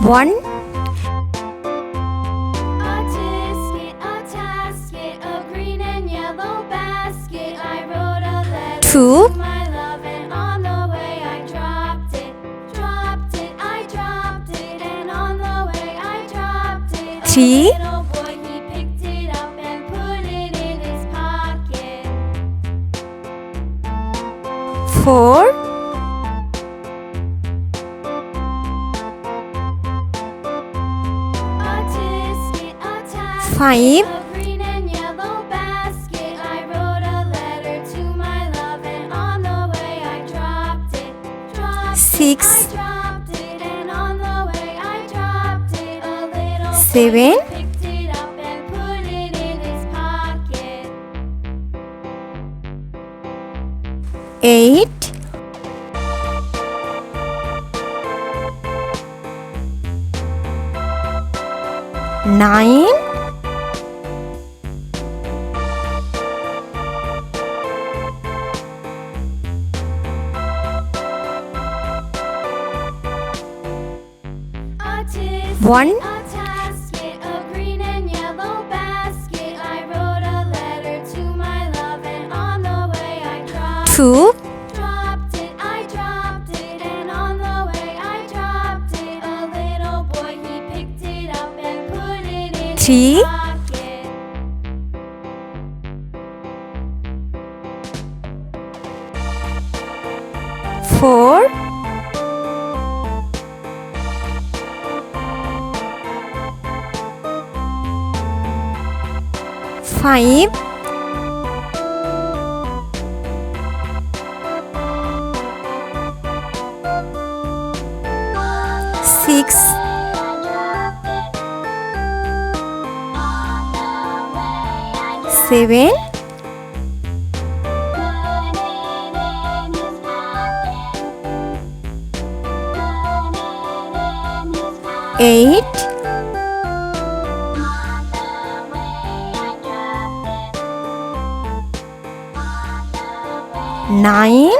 1, A tasket, a green and yellow basket. I wrote a letter 2, to my love, and on the way I dropped it. I dropped it, and on the way I dropped it. 3, A little boy, he picked it up and put it in his pocket. 4, A tasket, 5, a green and yellow basket. I wrote a letter to my love, and on the way I dropped it. 6, I dropped it, and on the way I dropped it. A little boy, 7, he picked it up and put it in his pocket. 8, 9, 1, A tasket, a green and yellow basket. I wrote a letter to my love, and on the way I dropped 2, I dropped it, and on the way I dropped it. A little boy, he picked it up and put it in 3, his pocket. 4, 5, 6, 7, 8, 9,